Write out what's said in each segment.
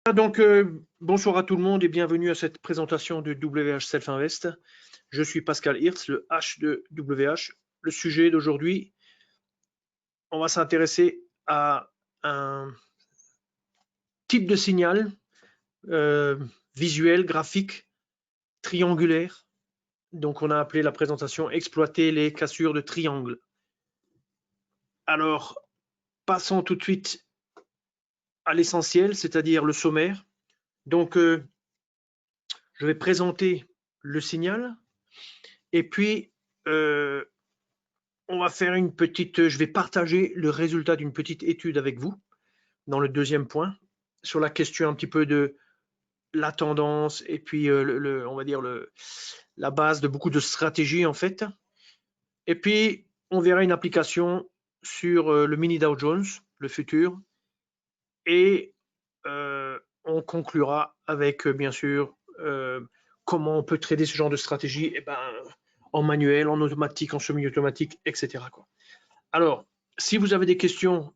Donc, bonsoir à tout le monde et bienvenue à cette présentation de WH Self Invest. Je suis Pascal Hirtz, le H de WH. Le sujet d'aujourd'hui, on va s'intéresser à un type de signal visuel, graphique, triangulaire. Donc, on a appelé la présentation exploiter les cassures de triangle. Alors, passons tout de suite à l'essentiel, c'est-à-dire le sommaire. Donc, je vais présenter le signal et puis on va faire une petite, je vais partager le résultat d'une petite étude avec vous dans le deuxième point sur la question un petit peu de la tendance et puis on va dire la base de beaucoup de stratégies en fait. Et puis on verra une application sur le mini Dow Jones, le futur, et on conclura avec bien sûr comment on peut trader ce genre de stratégie. Et ben, en manuel, en automatique, en semi-automatique, etc. quoi. Alors, si vous avez des questions,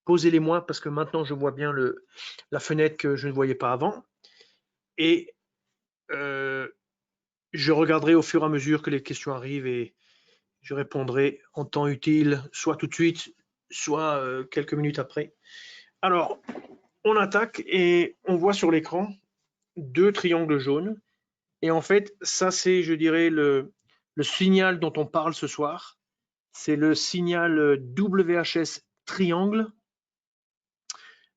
posez-les-moi parce que maintenant je vois bien la fenêtre que je ne voyais pas avant. Et je regarderai au fur et à mesure que les questions arrivent et je répondrai en temps utile, soit tout de suite, soit quelques minutes après. Alors, on attaque et on voit sur l'écran deux triangles jaunes. Et en fait, ça c'est, je dirais, le signal dont on parle ce soir. C'est le signal WHS triangle.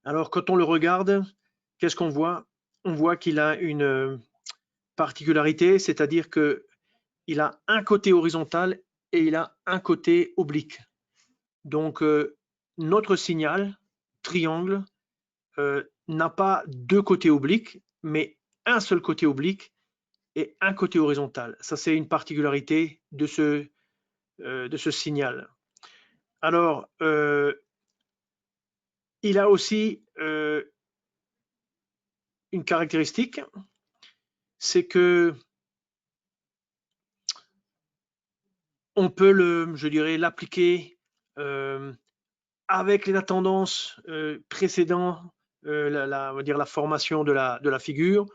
Alors, quand on le regarde, qu'est-ce qu'on voit? On voit qu'il a une particularité, c'est-à-dire qu'il a un côté horizontal et il a un côté oblique. Donc, notre signal triangle n'a pas deux côtés obliques, mais un seul côté oblique et un côté horizontal. Ça, c'est une particularité de ce signal. Alors, il a aussi une caractéristique, c'est que on peut je dirais, l'appliquer avec la tendance précédente, on va dire la formation de la figure,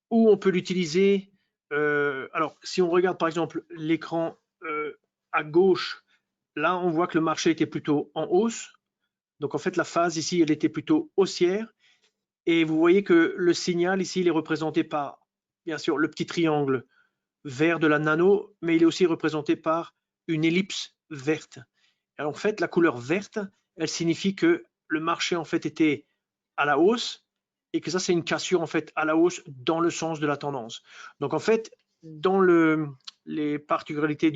ou on peut l'utiliser. Alors, si on regarde par exemple l'écran à gauche, là, on voit que le marché était plutôt en hausse. Donc, en fait, la phase ici, elle était plutôt haussière. Et vous voyez que le signal ici, il est représenté par, bien sûr, le petit triangle vert de la nano, mais il est aussi représenté par une ellipse verte. Alors, en fait, la couleur verte, elle signifie que le marché en fait était à la hausse et que ça c'est une cassure en fait à la hausse dans le sens de la tendance. Donc en fait, dans les particularités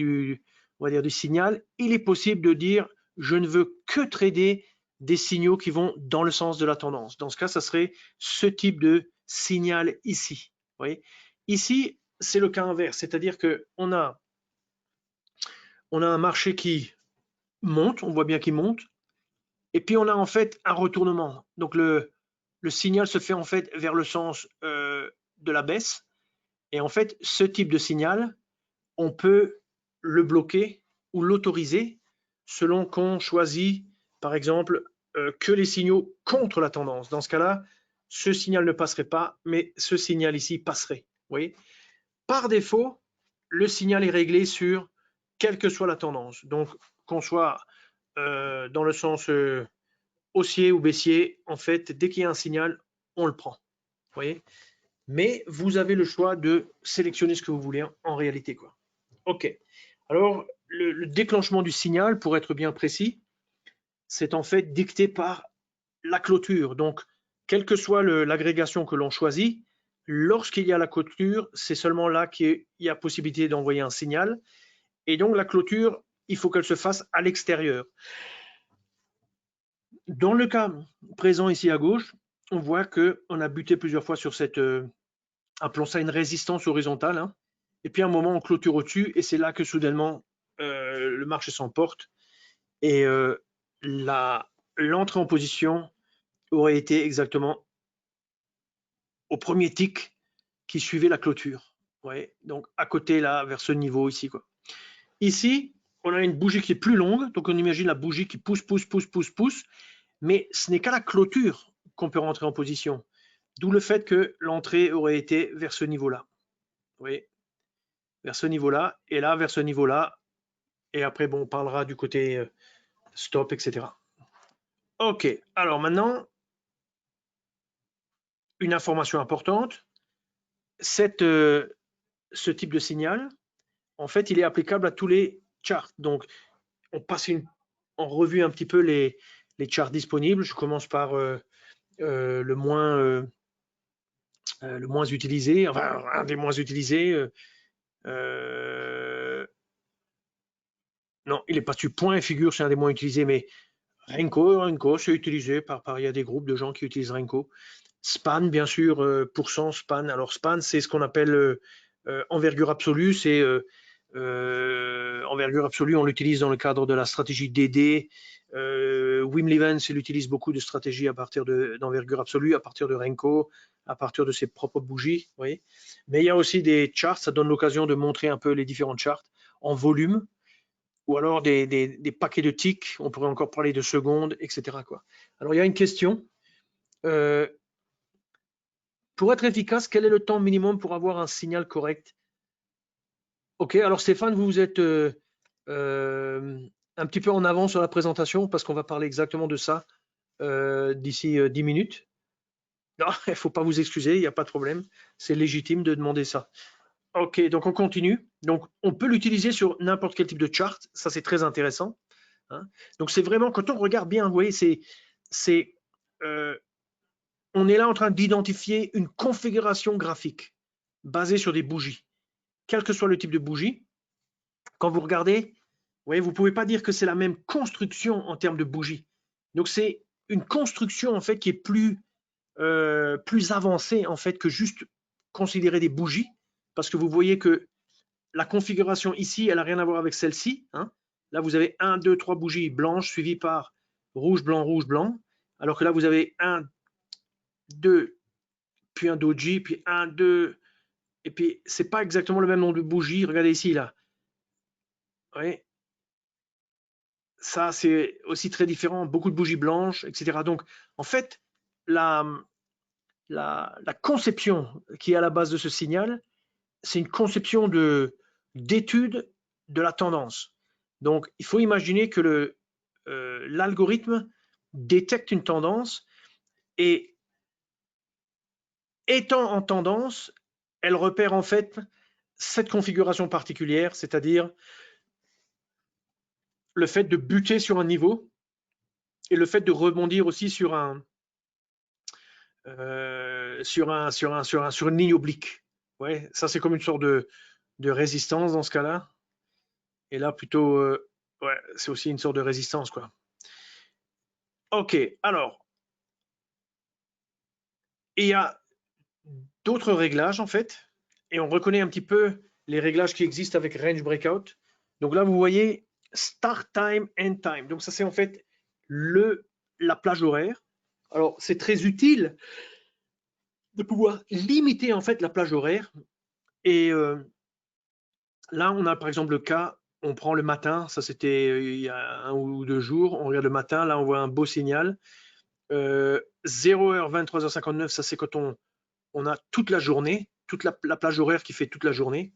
on va dire, du signal, il est possible de dire je ne veux que trader des signaux qui vont dans le sens de la tendance. Dans ce cas, ça serait ce type de signal ici. Vous voyez, ici, c'est le cas inverse, c'est-à-dire qu'on a un marché qui monte, on voit bien qu'il monte, et puis on a en fait un retournement. Donc le signal se fait en fait vers le sens de la baisse, et en fait ce type de signal, on peut le bloquer ou l'autoriser selon qu'on choisit par exemple que les signaux contre la tendance. Dans ce cas-là, ce signal ne passerait pas, mais ce signal ici passerait. Vous voyez, par défaut, le signal est réglé sur quelle que soit la tendance. Donc, qu'on soit dans le sens haussier ou baissier, en fait, dès qu'il y a un signal, on le prend. Vous voyez, mais vous avez le choix de sélectionner ce que vous voulez en réalité, quoi. OK. Alors, le déclenchement du signal, pour être bien précis, c'est en fait dicté par la clôture. Donc, quelle que soit l'agrégation que l'on choisit, lorsqu'il y a la clôture, c'est seulement là qu'il y a possibilité d'envoyer un signal. Et donc, la clôture, il faut qu'elle se fasse à l'extérieur. Dans le cas présent ici à gauche, on voit qu'on a buté plusieurs fois sur cette, appelons ça une résistance horizontale, hein. Et puis à un moment, on clôture au-dessus et c'est là que soudainement, le marché s'emporte et l'entrée en position aurait été exactement au premier tick qui suivait la clôture. Ouais, donc à côté là, vers ce niveau ici, quoi. Ici, on a une bougie qui est plus longue, donc on imagine la bougie qui pousse, pousse, pousse, pousse, pousse, mais ce n'est qu'à la clôture qu'on peut rentrer en position. D'où le fait que l'entrée aurait été vers ce niveau-là. Vous voyez, vers ce niveau-là, et là, vers ce niveau-là. Et après, bon, on parlera du côté stop, etc. OK, alors maintenant, une information importante. Ce type de signal, en fait, il est applicable à tous les charts. Donc, on passe en revue un petit peu les charts disponibles. Je commence par le moins utilisé, enfin un des moins utilisés. Non, il n'est pas dessus. Point et figure, c'est un des moins utilisés, mais Renko, c'est utilisé il y a des groupes de gens qui utilisent Renko. Span, bien sûr, pourcent span. Alors span, c'est ce qu'on appelle envergure absolue. C'est envergure absolue, on l'utilise dans le cadre de la stratégie DD. Wim Levens, il utilise beaucoup de stratégies à partir d'envergure absolue, à partir de Renko, à partir de ses propres bougies. Vous voyez. Mais il y a aussi des charts, ça donne l'occasion de montrer un peu les différentes charts en volume, ou alors des paquets de ticks, on pourrait encore parler de secondes, etc. Quoi. Alors il y a une question. Pour être efficace, quel est le temps minimum pour avoir un signal correct? Ok, alors Stéphane, vous êtes un petit peu en avance sur la présentation parce qu'on va parler exactement de ça d'ici 10 minutes. Non, il ne faut pas vous excuser, il n'y a pas de problème. C'est légitime de demander ça. Ok, donc on continue. Donc on peut l'utiliser sur n'importe quel type de chart. Ça, c'est très intéressant. Hein. Donc c'est vraiment, quand on regarde bien, vous voyez, on est là en train d'identifier une configuration graphique basée sur des bougies. Quel que soit le type de bougie, quand vous regardez, vous ne pouvez pas dire que c'est la même construction en termes de bougie. Donc c'est une construction en fait qui est plus avancée en fait que juste considérer des bougies, parce que vous voyez que la configuration ici, elle n'a rien à voir avec celle-ci. Hein. Là, vous avez 1, 2, 3 bougies blanches suivies par rouge, blanc, alors que là, vous avez 1, 2, puis un doji, puis 1, 2, et puis c'est pas exactement le même nombre de bougies. Regardez ici, là. Oui. Ça, c'est aussi très différent. Beaucoup de bougies blanches, etc. Donc, en fait, la conception qui est à la base de ce signal, c'est une conception d'étude de la tendance. Donc, il faut imaginer que l'algorithme détecte une tendance et étant en tendance, elle repère en fait cette configuration particulière, c'est-à-dire le fait de buter sur un niveau et le fait de rebondir aussi sur une ligne oblique. Ouais, ça c'est comme une sorte de résistance dans ce cas-là. Et là plutôt, ouais, c'est aussi une sorte de résistance quoi. Ok, alors il y a d'autres réglages en fait, et on reconnaît un petit peu les réglages qui existent avec Range Breakout. Donc là vous voyez Start Time, End Time. Donc ça c'est en fait la plage horaire. Alors c'est très utile de pouvoir limiter en fait la plage horaire. Et là, on a par exemple le cas, on prend le matin, ça c'était il y a 1 ou 2 jours, on regarde le matin, là on voit un beau signal. 0h, 23h59, ça c'est quand on a toute la journée, toute la plage horaire qui fait toute la journée.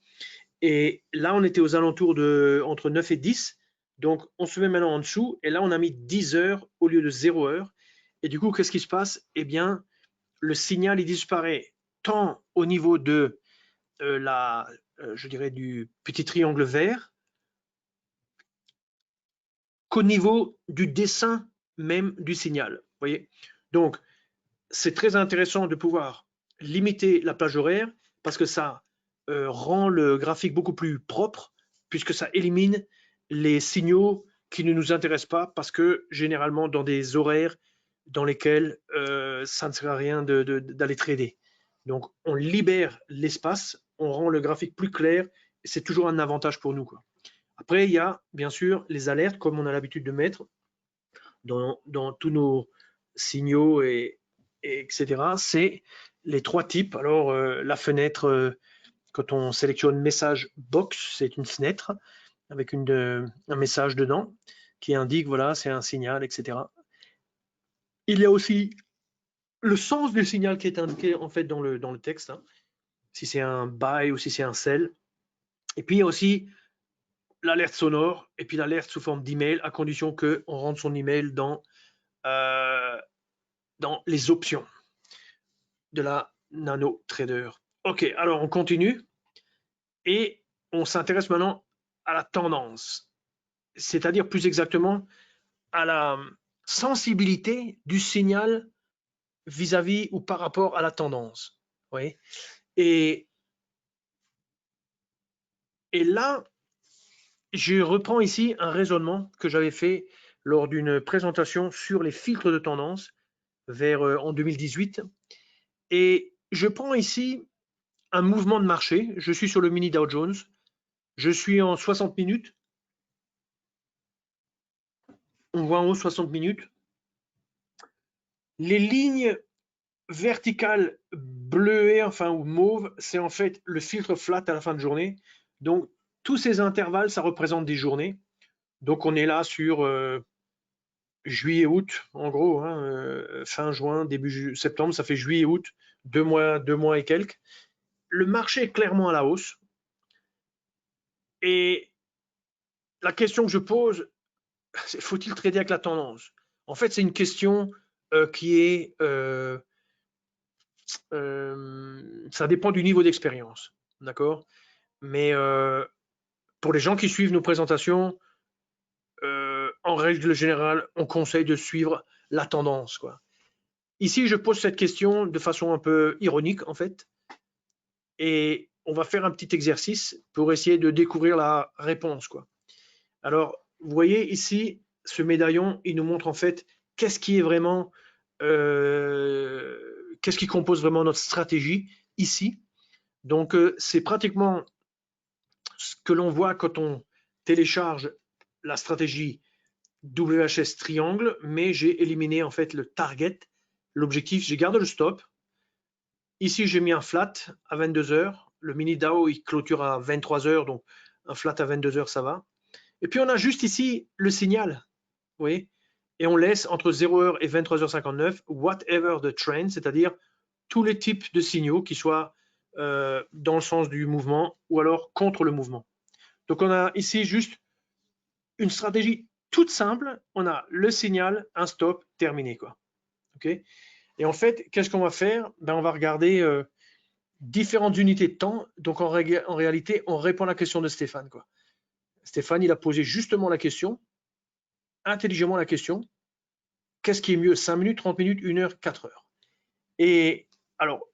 Et là, on était aux alentours de entre 9 et 10. Donc, on se met maintenant en dessous. Et là, on a mis 10 heures au lieu de 0 heure. Et du coup, qu'est-ce qui se passe? Eh bien, le signal, il disparaît tant au niveau de je dirais, du petit triangle vert qu'au niveau du dessin même du signal. Voyez. Donc, c'est très intéressant de pouvoir limiter la plage horaire parce que ça rend le graphique beaucoup plus propre puisque ça élimine les signaux qui ne nous intéressent pas parce que généralement dans des horaires dans lesquels ça ne sert à rien d'aller trader. Donc on libère l'espace, on rend le graphique plus clair et c'est toujours un avantage pour nous, quoi. Après, il y a bien sûr les alertes comme on a l'habitude de mettre dans tous nos signaux etc. C'est les 3 types. Alors, la fenêtre, quand on sélectionne message box, c'est une fenêtre avec un message dedans qui indique, voilà, c'est un signal, etc. Il y a aussi le sens du signal qui est indiqué en fait dans le texte, hein, si c'est un buy ou si c'est un sell. Et puis il y a aussi l'alerte sonore et puis l'alerte sous forme d'email à condition qu'on rentre son email dans les options de la Nano Trader. Ok, alors on continue et on s'intéresse maintenant à la tendance, c'est-à-dire plus exactement à la sensibilité du signal vis-à-vis ou par rapport à la tendance. Oui. Et, et là, je reprends ici un raisonnement que j'avais fait lors d'une présentation sur les filtres de tendance en 2018. Et je prends ici un mouvement de marché. Je suis sur le mini Dow Jones. Je suis en 60 minutes. On voit en haut 60 minutes. Les lignes verticales bleuées, enfin ou mauves, c'est en fait le filtre flat à la fin de journée. Donc tous ces intervalles, ça représente des journées. Donc on est là sur juillet-août, en gros, hein, fin juin, début septembre, ça fait juillet-août, 2 mois et quelques. Le marché est clairement à la hausse. Et la question que je pose, c'est faut-il trader avec la tendance? En fait, c'est une question qui est ça dépend du niveau d'expérience, d'accord? Mais pour les gens qui suivent nos présentations, en règle générale, on conseille de suivre la tendance, quoi. Ici, je pose cette question de façon un peu ironique, en fait, et on va faire un petit exercice pour essayer de découvrir la réponse, quoi. Alors, vous voyez ici, ce médaillon, il nous montre en fait qu'est-ce qui est vraiment, qu'est-ce qui compose vraiment notre stratégie ici. Donc, c'est pratiquement ce que l'on voit quand on télécharge la stratégie WHS triangle, mais j'ai éliminé en fait le target, l'objectif, j'ai gardé le stop. Ici, j'ai mis un flat à 22 heures. Le mini DAO, il clôture à 23 heures, donc un flat à 22 heures, ça va. Et puis, on a juste ici le signal, vous voyez, et on laisse entre 0h et 23h59, whatever the trend, c'est-à-dire tous les types de signaux qui soient dans le sens du mouvement ou alors contre le mouvement. Donc, on a ici juste une stratégie toute simple. On a le signal, un stop, terminé, quoi. OK? Et en fait, qu'est-ce qu'on va faire? Ben, on va regarder différentes unités de temps. Donc, en réalité, on répond à la question de Stéphane, quoi. Stéphane, il a posé justement la question, intelligemment la question, qu'est-ce qui est mieux, 5 minutes, 30 minutes, 1 heure, 4 heures? Et alors,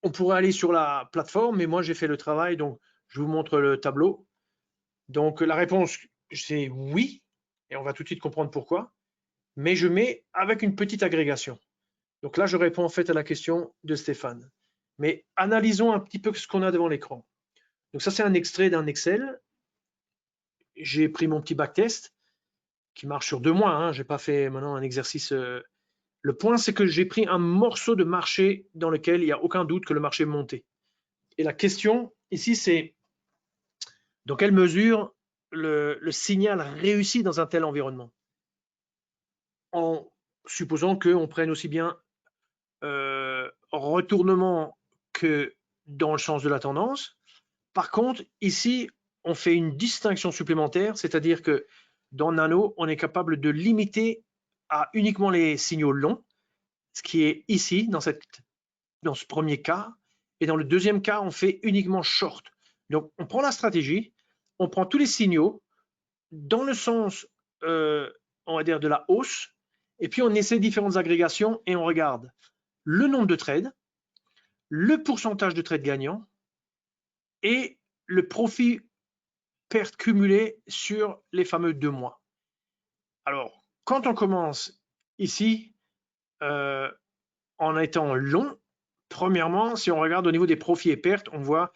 on pourrait aller sur la plateforme, mais moi, j'ai fait le travail, donc je vous montre le tableau. Donc, la réponse, c'est oui, et on va tout de suite comprendre pourquoi, mais je mets avec une petite agrégation. Donc là, je réponds en fait à la question de Stéphane. Mais analysons un petit peu ce qu'on a devant l'écran. Donc ça, c'est un extrait d'un Excel. J'ai pris mon petit backtest qui marche sur 2 mois. Hein. Je n'ai pas fait maintenant un exercice. Le point, c'est que j'ai pris un morceau de marché dans lequel il n'y a aucun doute que le marché montait. Et la question ici, c'est dans quelle mesure le signal réussit dans un tel environnement, en supposant qu'on prenne aussi bien retournement que dans le sens de la tendance. Par contre, ici, on fait une distinction supplémentaire, c'est-à-dire que dans Nano, on est capable de limiter à uniquement les signaux longs, ce qui est ici, dans ce premier cas. Et dans le deuxième cas, on fait uniquement short. Donc, on prend la stratégie, on prend tous les signaux dans le sens, on va dire, de la hausse, et puis on essaie différentes agrégations et on regarde le nombre de trades, le pourcentage de trades gagnants et le profit perte cumulée sur les fameux 2 mois. Alors, quand on commence ici, en étant long, premièrement, si on regarde au niveau des profits et pertes, on voit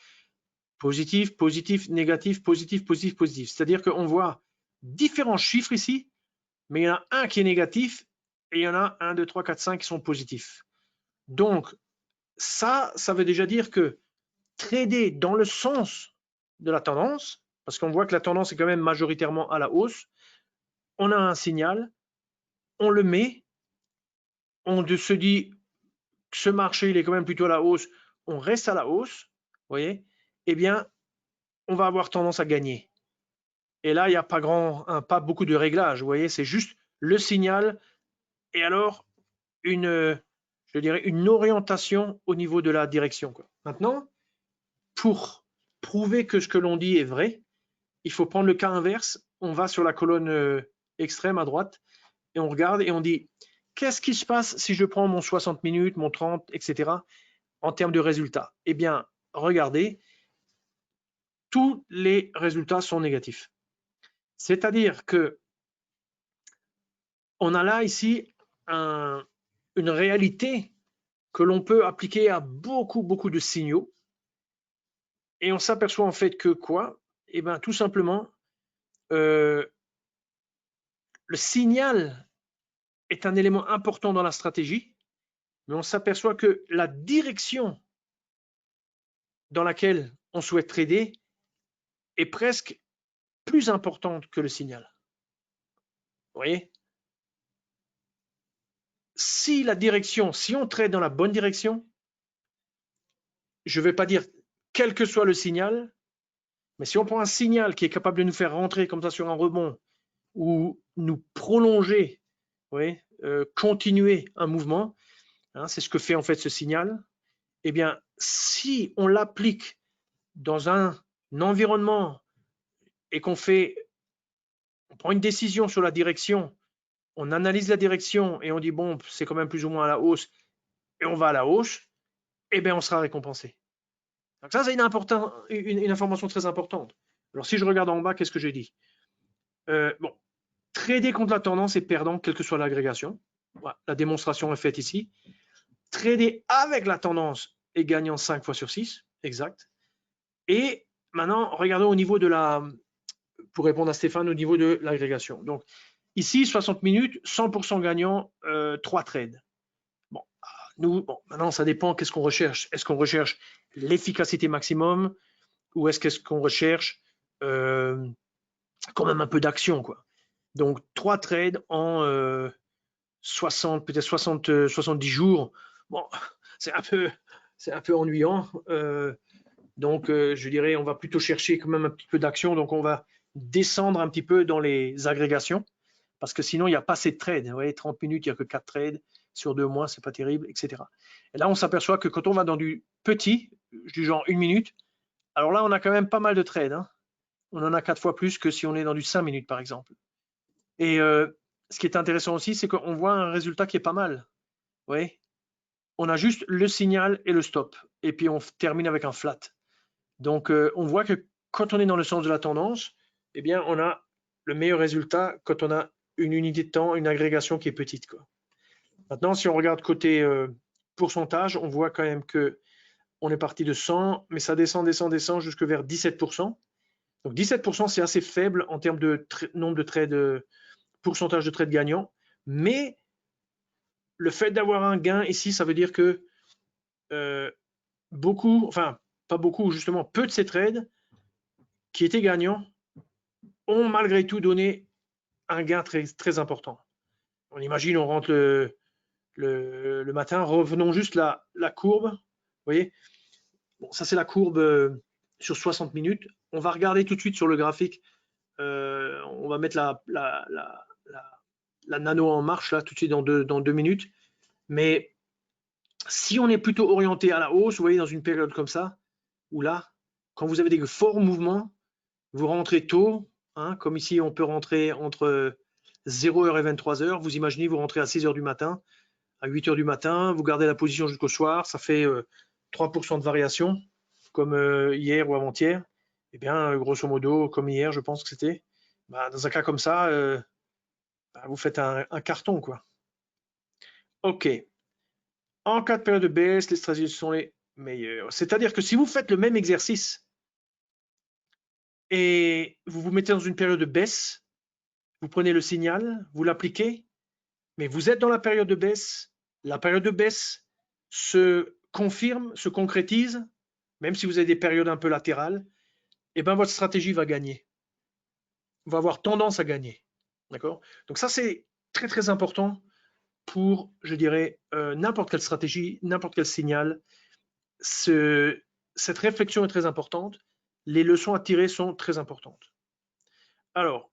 positif, positif, négatif, positif, positif, positif. C'est-à-dire qu'on voit différents chiffres ici, mais il y en a un qui est négatif et il y en a 1, 2, 3, 4, 5 qui sont positifs. Donc, ça veut déjà dire que trader dans le sens de la tendance, parce qu'on voit que la tendance est quand même majoritairement à la hausse, on a un signal, on le met, on se dit ce marché, il est quand même plutôt à la hausse, on reste à la hausse, vous voyez, eh bien, on va avoir tendance à gagner. Et là, il n'y a pas beaucoup de réglages, vous voyez, c'est juste le signal et alors je dirais une orientation au niveau de la direction, quoi. Maintenant, pour prouver que ce que l'on dit est vrai, il faut prendre le cas inverse. On va sur la colonne extrême à droite et on regarde et on dit qu'est-ce qui se passe si je prends mon 60 minutes, mon 30, etc. en termes de résultats? Eh bien, regardez, tous les résultats sont négatifs. C'est-à-dire que on a là ici une réalité que l'on peut appliquer à beaucoup de signaux. Et on s'aperçoit en fait que quoi? Eh bien, tout simplement, le signal est un élément important dans la stratégie, mais on s'aperçoit que la direction dans laquelle on souhaite trader est presque plus importante que le signal. Vous voyez? Si on trade dans la bonne direction, je ne vais pas dire quel que soit le signal, mais si on prend un signal qui est capable de nous faire rentrer comme ça sur un rebond ou nous prolonger, vous voyez, continuer un mouvement, hein, c'est ce que fait en fait ce signal. Eh bien, si on l'applique dans un environnement et qu'on prend une décision sur la direction, on analyse la direction et on dit bon, c'est quand même plus ou moins à la hausse et on va à la hausse, eh bien, on sera récompensé. Donc ça, c'est une information très importante. Alors, si je regarde en bas, qu'est-ce que j'ai dit? Bon, trader contre la tendance est perdant, quelle que soit l'agrégation. Voilà, la démonstration est faite ici. Trader avec la tendance est gagnant 5 fois sur 6, exact. Et maintenant, regardons au niveau pour répondre à Stéphane, au niveau de l'agrégation. Donc, ici, 60 minutes, 100% gagnant, 3 trades. Bon, maintenant, ça dépend qu'est-ce qu'on recherche. Est-ce qu'on recherche l'efficacité maximum ou est-ce qu'on recherche quand même un peu d'action, quoi. Donc, 3 trades en 60, peut-être 70 jours. Bon, c'est un peu ennuyant. Donc, je dirais, on va plutôt chercher quand même un petit peu d'action. Donc, on va descendre un petit peu dans les agrégations parce que sinon, il n'y a pas assez de trades. Vous voyez, 30 minutes, il n'y a que 4 trades sur 2 mois, c'est pas terrible, etc. Et là, on s'aperçoit que quand on va dans du petit, du genre 1 minute, alors là, on a quand même pas mal de trades, hein. On en a 4 fois plus que si on est dans du 5 minutes, par exemple. Et ce qui est intéressant aussi, c'est qu'on voit un résultat qui est pas mal. Vous voyez, on a juste le signal et le stop. Et puis, on termine avec un flat. Donc, on voit que quand on est dans le sens de la tendance, eh bien, on a le meilleur résultat quand on a une unité de temps, une agrégation qui est petite, quoi. Maintenant, si on regarde côté pourcentage, on voit quand même que on est parti de 100, mais ça descend jusque vers 17%. Donc 17%, c'est assez faible en termes de nombre de trades, pourcentage de trades gagnants. Mais le fait d'avoir un gain ici, ça veut dire que enfin pas beaucoup, justement, peu de ces trades qui étaient gagnants ont malgré tout donné un gain très, très important. On imagine, on rentre le matin, revenons juste la courbe, vous voyez, bon, ça c'est la courbe sur 60 minutes. On va regarder tout de suite sur le graphique, on va mettre la nano en marche là tout de suite dans 2 minutes. Mais si on est plutôt orienté à la hausse, vous voyez, dans une période comme ça, où là, quand vous avez des forts mouvements, vous rentrez tôt, hein, comme ici on peut rentrer entre 0h et 23h, vous imaginez, vous rentrez à 6h du matin, à 8h du matin, vous gardez la position jusqu'au soir, ça fait 3% de variation, comme hier ou avant-hier. Eh bien, grosso modo, comme hier, je pense que c'était, dans un cas comme ça, vous faites un carton, quoi. OK. En cas de période de baisse, les stratégies sont les meilleures. C'est-à-dire que si vous faites le même exercice et vous vous mettez dans une période de baisse, vous prenez le signal, vous l'appliquez, mais vous êtes dans la période de baisse, la période de baisse se confirme, se concrétise, même si vous avez des périodes un peu latérales, et bien votre stratégie va gagner, va avoir tendance à gagner. D'accord? Donc ça, c'est très très important pour, je dirais, n'importe quelle stratégie, n'importe quel signal. Cette réflexion est très importante. Les leçons à tirer sont très importantes. Alors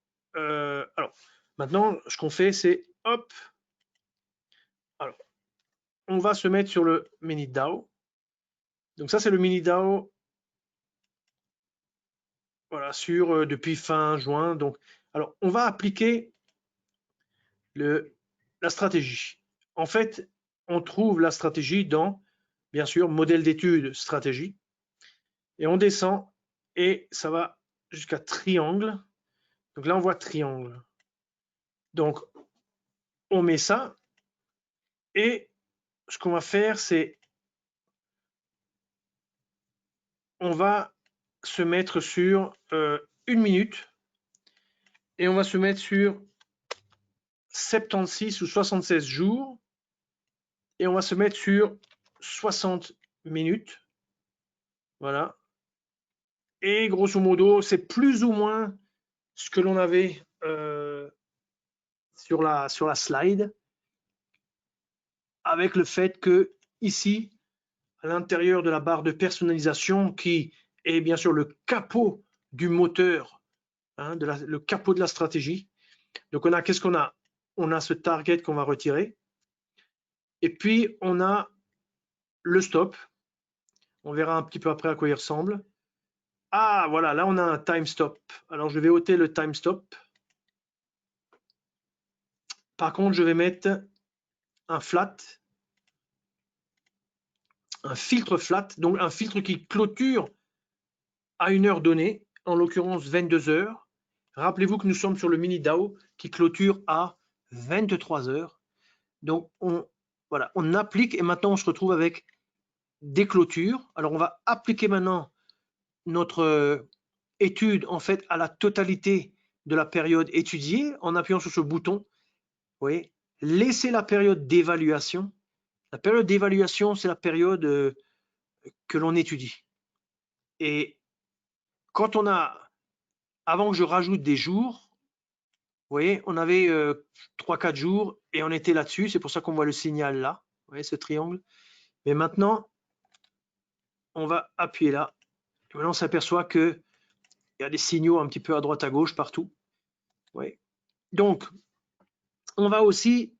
maintenant, ce qu'on fait, c'est hop. Alors, on va se mettre sur le mini DAO. Donc ça, c'est le mini DAO. Voilà, depuis fin juin. Donc, alors, on va appliquer la stratégie. En fait, on trouve la stratégie dans, bien sûr, modèle d'étude, stratégie. Et on descend et ça va jusqu'à triangle. Donc là, on voit triangle. Donc, on met ça et ce qu'on va faire, c'est on va se mettre sur 1 minute et on va se mettre sur 76 ou 76 jours et on va se mettre sur 60 minutes. Voilà. Et grosso modo, c'est plus ou moins ce que l'on avait sur la slide, avec le fait que ici, à l'intérieur de la barre de personnalisation, qui est bien sûr le capot du moteur, hein, le capot de la stratégie. Donc on a, qu'est-ce qu'on a? On a ce target qu'on va retirer. Et puis on a le stop. On verra un petit peu après à quoi il ressemble. Ah voilà, là on a un time stop. Alors je vais ôter le time stop. Par contre, je vais mettre un flat, un filtre flat, donc un filtre qui clôture à une heure donnée, en l'occurrence 22 heures. Rappelez-vous que nous sommes sur le mini DAO qui clôture à 23 heures. Donc voilà, on applique et maintenant on se retrouve avec des clôtures. Alors on va appliquer maintenant notre étude en fait à la totalité de la période étudiée en appuyant sur ce bouton. Vous voyez, laissez la période d'évaluation. La période d'évaluation, c'est la période que l'on étudie. Et quand on a, avant que je rajoute des jours, vous voyez, on avait 3-4 jours et on était là-dessus. C'est pour ça qu'on voit le signal là. Vous voyez ce triangle. Mais maintenant, on va appuyer là. Et maintenant, on s'aperçoit qu'il y a des signaux un petit peu à droite, à gauche, partout. Oui. Donc, on va aussi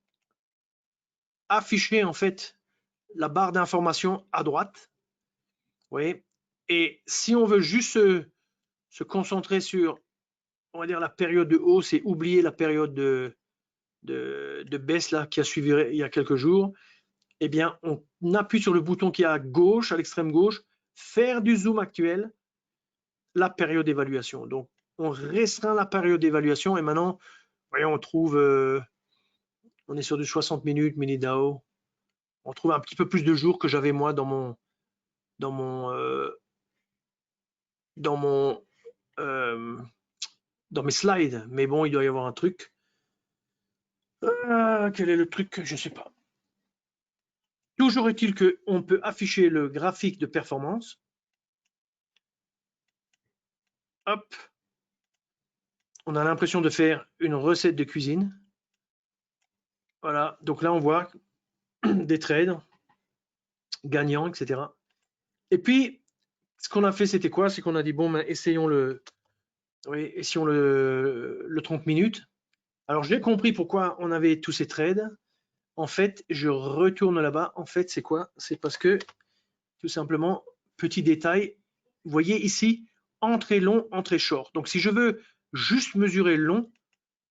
afficher en fait la barre d'information à droite. Oui. Et si on veut juste se concentrer sur, on va dire, la période de hausse et oublier la période de baisse là, qui a suivi il y a quelques jours, eh bien, on appuie sur le bouton qui est à gauche, à l'extrême gauche, faire du zoom actuel, la période d'évaluation. Donc, on restreint la période d'évaluation et maintenant, voyons, on trouve, on est sur du 60 minutes, mini DAO. On trouve un petit peu plus de jours que j'avais moi dans mes slides. Mais bon, il doit y avoir un truc. Quel est le truc? Je ne sais pas. Toujours est-il qu'on peut afficher le graphique de performance. Hop. On a l'impression de faire une recette de cuisine. Voilà. Donc là, on voit des trades gagnants, etc. Et puis, ce qu'on a fait, c'était quoi? C'est qu'on a dit, bon, ben, essayons le 30 minutes. Alors, j'ai compris pourquoi on avait tous ces trades. En fait, je retourne là-bas. En fait, c'est quoi? C'est parce que, tout simplement, petit détail, vous voyez ici, entrée long, entrée short. Donc, si je veux juste mesurer le long,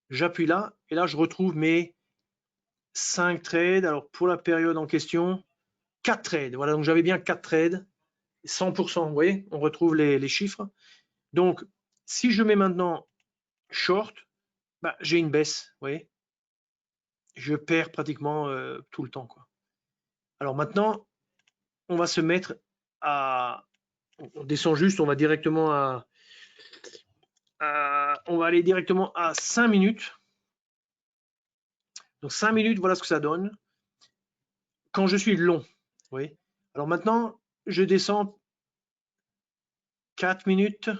j'appuie là, et là, je retrouve mes 5 trades. Alors, pour la période en question, 4 trades. Voilà, donc j'avais bien 4 trades, 100%, vous voyez, on retrouve les chiffres. Donc, si je mets maintenant short, bah, j'ai une baisse, vous voyez. Je perds pratiquement tout le temps, quoi. Alors maintenant, on va se mettre à... On descend juste, on va directement on va aller directement à 5 minutes. Donc 5 minutes, voilà ce que ça donne. Quand je suis long, vous voyez. Alors maintenant, je descends 4 minutes, vous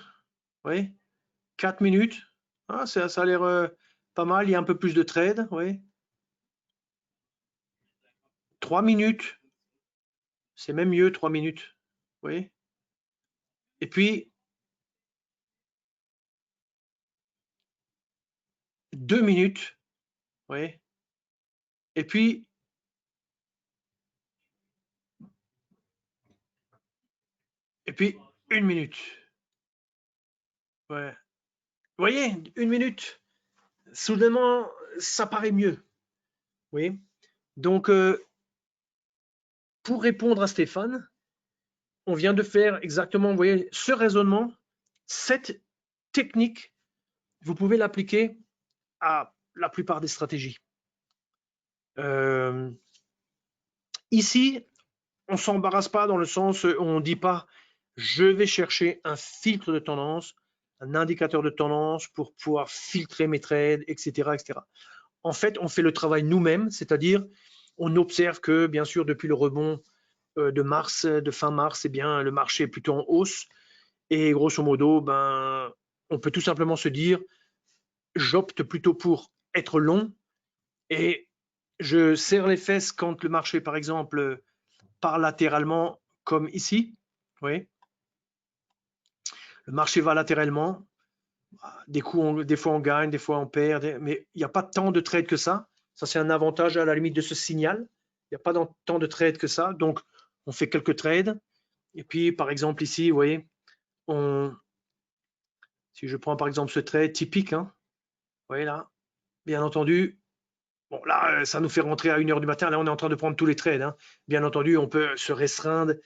voyez. 4 minutes. Ah, ça a l'air pas mal, il y a un peu plus de trade, vous voyez. 3 minutes, c'est même mieux 3 minutes, vous voyez. Et puis 2 minutes, vous voyez. Et puis 1 minute. Ouais. Vous voyez, 1 minute, soudainement, ça paraît mieux. Vous voyez. Donc, pour répondre à Stéphane, on vient de faire exactement, vous voyez, ce raisonnement, cette technique, vous pouvez l'appliquer à la plupart des stratégies. Ici, on ne s'embarrasse pas dans le sens où on ne dit pas je vais chercher un filtre de tendance, un indicateur de tendance pour pouvoir filtrer mes trades, etc., etc. En fait, on fait le travail nous-mêmes, c'est-à-dire on observe que, bien sûr, depuis le rebond de fin mars, eh bien, le marché est plutôt en hausse. Et grosso modo, ben, on peut tout simplement se dire, j'opte plutôt pour être long et je serre les fesses quand le marché, par exemple, part latéralement, comme ici. Vous voyez, le marché va latéralement. Des fois on gagne, des fois on perd, mais il n'y a pas tant de trades que ça. Ça, c'est un avantage à la limite de ce signal. Il n'y a pas tant de trades que ça. Donc, on fait quelques trades. Et puis, par exemple, ici, vous voyez, si je prends par exemple ce trade typique, hein, vous voyez là, bien entendu, bon là, ça nous fait rentrer à 1 h du matin. Là, on est en train de prendre tous les trades. Hein. Bien entendu, on peut se restreindre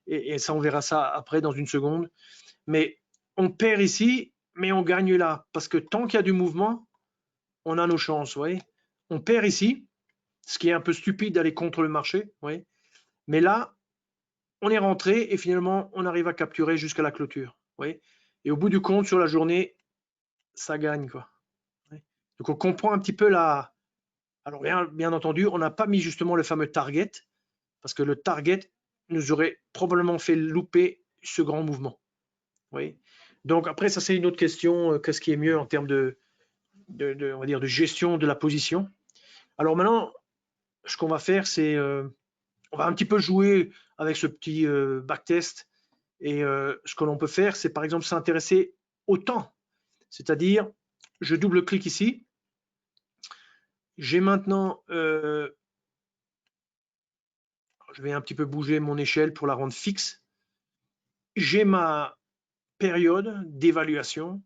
et ça, on verra ça après dans une seconde. Mais on perd ici, mais on gagne là. Parce que tant qu'il y a du mouvement, on a nos chances. Vous voyez, on perd ici, ce qui est un peu stupide d'aller contre le marché. Vous voyez, mais là, on est rentré et finalement, on arrive à capturer jusqu'à la clôture. Vous voyez, et au bout du compte, sur la journée, ça gagne, quoi. Donc, on comprend un petit peu la. Alors, bien entendu, on n'a pas mis justement le fameux target, parce que le target nous aurait probablement fait louper ce grand mouvement. Oui. Donc, après, ça, c'est une autre question. Qu'est-ce qui est mieux en termes on va dire, de gestion de la position? Alors, maintenant, ce qu'on va faire, c'est on va un petit peu jouer avec ce petit backtest. Et ce que l'on peut faire, c'est par exemple s'intéresser au temps. C'est-à-dire, je double-clique ici. J'ai maintenant, je vais un petit peu bouger mon échelle pour la rendre fixe. J'ai ma période d'évaluation.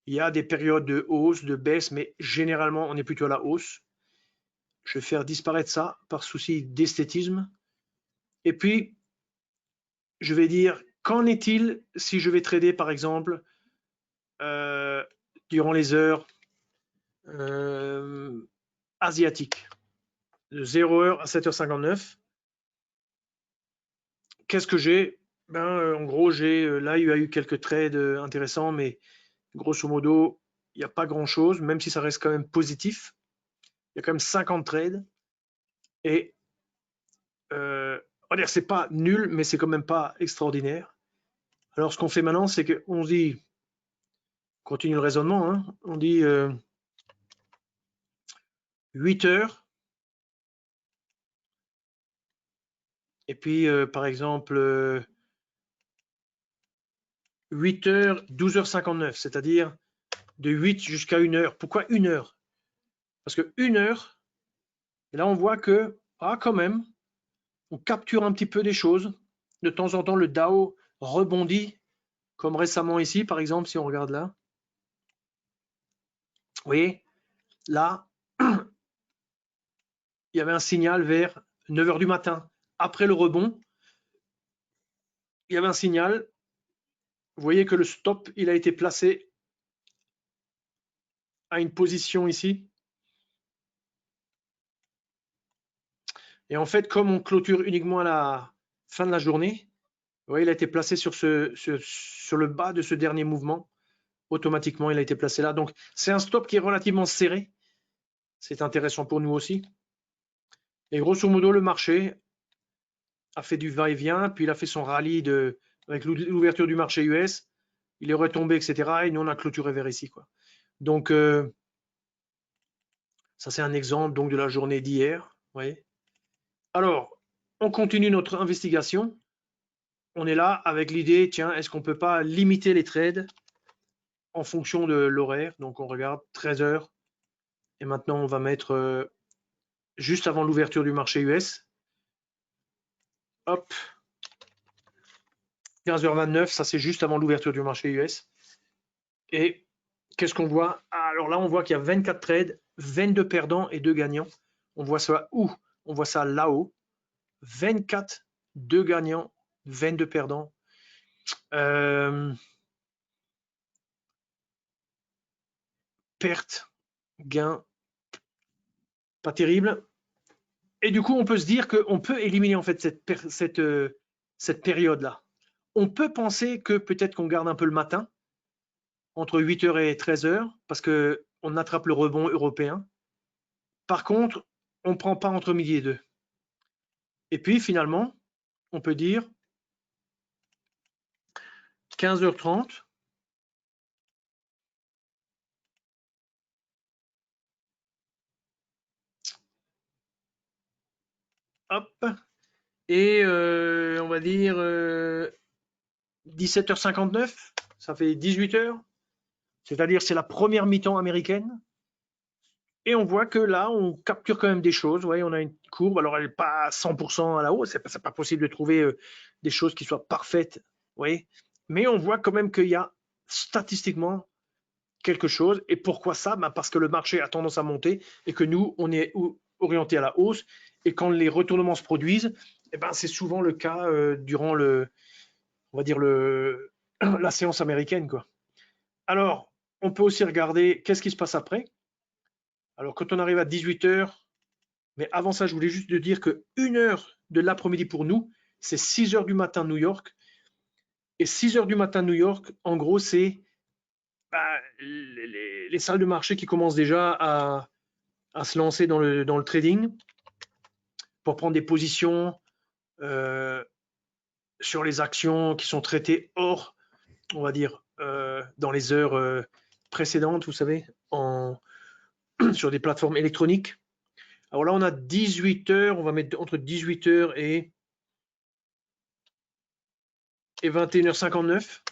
Il y a des périodes de hausse, de baisse, mais généralement, on est plutôt à la hausse. Je vais faire disparaître ça par souci d'esthétisme. Et puis, je vais dire, qu'en est-il si je vais trader, par exemple, durant les heures asiatiques, de 0h à 7h59. Qu'est-ce que j'ai? Ben, en gros, là, il y a eu quelques trades intéressants, mais grosso modo, il n'y a pas grand-chose, même si ça reste quand même positif. Il y a quand même 50 trades. Et on va dire, c'est pas nul, mais c'est quand même pas extraordinaire. Alors, ce qu'on fait maintenant, c'est qu'on dit, continue le raisonnement, hein, on dit 8 heures. Et puis, par exemple, 8 heures, 12h59, c'est-à-dire de 8 jusqu'à 1 heure. Pourquoi 1 heure? Parce que 1 heure, et là, on voit que, quand même, on capture un petit peu des choses. De temps en temps, le Dow rebondit, comme récemment ici, par exemple, si on regarde là. Vous voyez, là, il y avait un signal vers 9 h du matin. Après le rebond, il y avait un signal. Vous voyez que le stop, il a été placé à une position ici. Et en fait, comme on clôture uniquement à la fin de la journée, vous voyez, il a été placé sur le bas de ce dernier mouvement. Automatiquement, il a été placé là. Donc, c'est un stop qui est relativement serré. C'est intéressant pour nous aussi. Et grosso modo, le marché a fait du va-et-vient, puis il a fait son rallye avec l'ouverture du marché US. Il est retombé, etc. Et nous, on a clôturé vers ici, quoi. Donc, ça, c'est un exemple donc, de la journée d'hier. Vous voyez. Alors, on continue notre investigation. On est là avec l'idée, tiens, est-ce qu'on ne peut pas limiter les trades en fonction de l'horaire? Donc, on regarde 13 heures. Et maintenant, on va mettre juste avant l'ouverture du marché US. Hop. 15h29, ça c'est juste avant l'ouverture du marché US. Et qu'est-ce qu'on voit? Alors là, on voit qu'il y a 24 trades, 22 perdants et 2 gagnants. On voit ça où? On voit ça là-haut. 24, 2 gagnants, 22 perdants. Perte, gain, pas terrible. Et du coup, on peut se dire qu'on peut éliminer en fait cette période-là. On peut penser que peut-être qu'on garde un peu le matin, entre 8h et 13h, parce qu'on attrape le rebond européen. Par contre, on ne prend pas entre midi et 2. Et puis finalement, on peut dire 15h30. Hop. Et on va dire 17h59. Ça fait 18h. C'est-à-dire c'est la première mi-temps américaine. Et on voit que là, on capture quand même des choses. Vous voyez, on a une courbe. Alors, elle n'est pas à 100% à la hausse. C'est pas possible de trouver des choses qui soient parfaites. Vous voyez, mais on voit quand même qu'il y a statistiquement quelque chose. Et pourquoi ça? Parce que le marché a tendance à monter et que nous, on est orienté à la hausse. Et quand les retournements se produisent, eh ben, c'est souvent le cas durant on va dire la séance américaine, quoi. Alors, on peut aussi regarder qu'est-ce qui se passe après. Alors, quand on arrive à 18h, mais avant ça, je voulais juste dire que 1h de l'après-midi pour nous, c'est 6h du matin New York. Et 6h du matin New York, en gros, c'est les salles de marché qui commencent déjà à se lancer dans le trading pour prendre des positions sur les actions qui sont traitées hors, on va dire, dans les heures précédentes, vous savez, sur des plateformes électroniques. Alors là, on a 18h, on va mettre entre 18h et 21h59.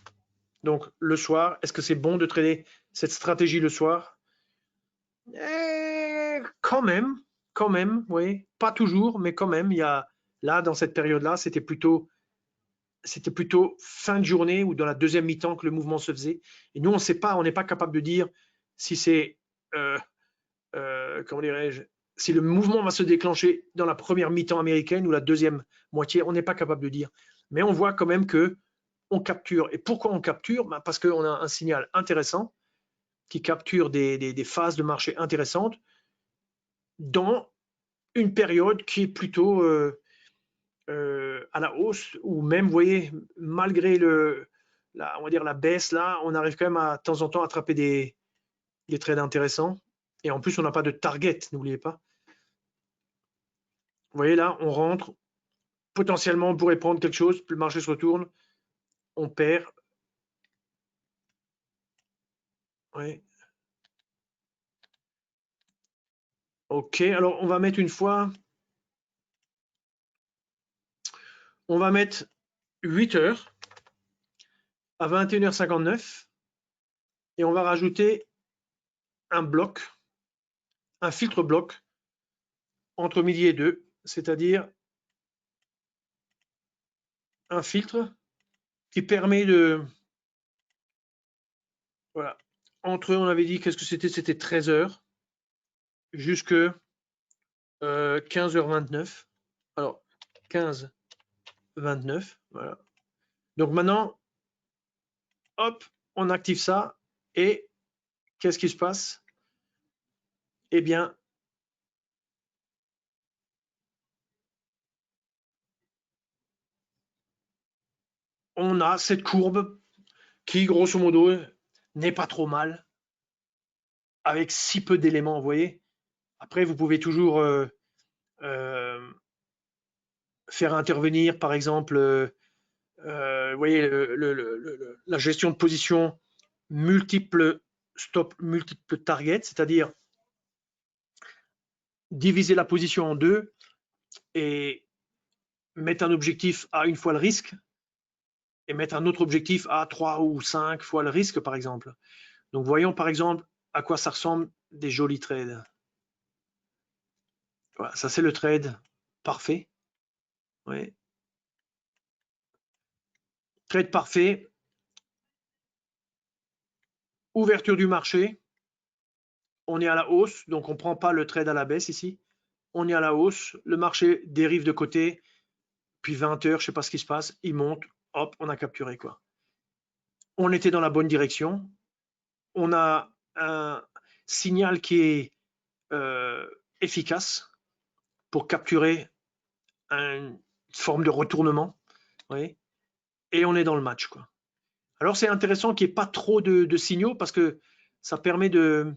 Donc le soir, est-ce que c'est bon de trader cette stratégie le soir? Quand même, oui. Pas toujours, mais quand même, il y a là, dans cette période-là, c'était plutôt fin de journée ou dans la deuxième mi-temps que le mouvement se faisait. Et nous, on sait pas, on n'est pas capable de dire si c'est, comment dirais-je, si le mouvement va se déclencher dans la première mi-temps américaine ou la deuxième moitié, on n'est pas capable de dire. Mais on voit quand même que on capture. Et pourquoi on capture? Parce qu'on a un signal intéressant qui capture des phases de marché intéressantes dans une période qui est plutôt à la hausse, ou même, vous voyez, malgré on va dire la baisse, là, on arrive quand même à temps en temps à attraper des trades intéressants. Et en plus, on n'a pas de target, n'oubliez pas. Vous voyez, là, on rentre. Potentiellement, on pourrait prendre quelque chose, puis le marché se retourne, on perd. Ouais. Ok, alors on va mettre une fois. On va mettre 8 heures à 21h59 et on va rajouter un bloc, un filtre bloc entre midi et 2, c'est-à-dire un filtre qui permet de, voilà, entre, on avait dit, qu'est-ce que c'était? C'était 13 heures jusque 15h29. Alors, 15h29, voilà. Donc maintenant, hop, on active ça et qu'est-ce qui se passe? Eh bien, on a cette courbe qui, grosso modo, n'est pas trop mal, avec si peu d'éléments, vous voyez. Après, vous pouvez toujours faire intervenir, par exemple, vous voyez, la gestion de position multiple stop, multiple target, c'est-à-dire diviser la position en deux et mettre un objectif à 1 fois le risque et mettre un autre objectif à 3 ou 5 fois le risque, par exemple. Donc, voyons par exemple à quoi ça ressemble des jolis trades. Voilà, ça c'est le trade parfait. Ouais. Trade parfait. Ouverture du marché. On est à la hausse, donc on ne prend pas le trade à la baisse ici. On est à la hausse, le marché dérive de côté, puis 20 heures, je ne sais pas ce qui se passe, il monte, hop, on a capturé quoi. On était dans la bonne direction. On a un signal qui est efficace pour capturer une forme de retournement. Oui. Et on est dans le match, quoi. Alors c'est intéressant qu'il n'y ait pas trop de signaux parce que ça permet de,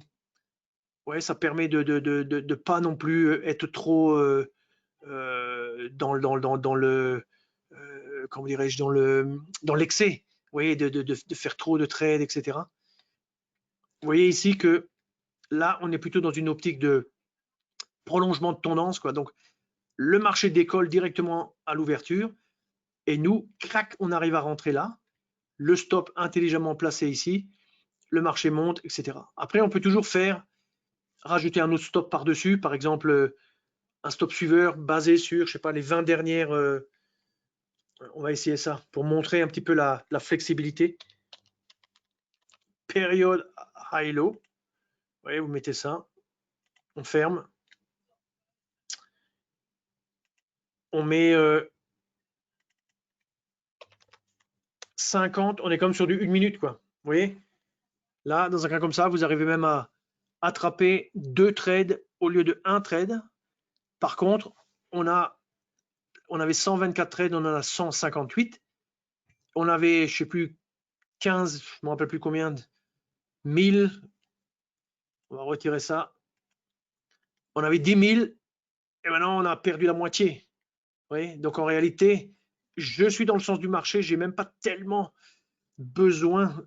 ouais, ça permet de pas non plus être trop dans le comment dirais-je, dans l'excès, oui, de faire trop de trades, etc. Vous voyez ici que là, on est plutôt dans une optique de prolongement de tendance, quoi. Donc le marché décolle directement à l'ouverture et nous, crac, on arrive à rentrer là. Le stop intelligemment placé ici, le marché monte, etc. Après, on peut toujours rajouter un autre stop par-dessus, par exemple un stop suiveur basé sur, je sais pas, les 20 dernières. On va essayer ça pour montrer un petit peu la flexibilité. Période high-low. Vous voyez, vous mettez ça, on ferme. On met 50, on est comme sur du 1 minute, quoi. Vous voyez? Là, dans un cas comme ça, vous arrivez même à attraper 2 trades au lieu de 1 trade. Par contre, on avait 124 trades, on en a 158. On avait, je ne sais plus, 15, je ne me rappelle plus combien, 1000. On va retirer ça. On avait 10 000 et maintenant on a perdu la moitié. Oui, donc en réalité, je suis dans le sens du marché, j'ai même pas tellement besoin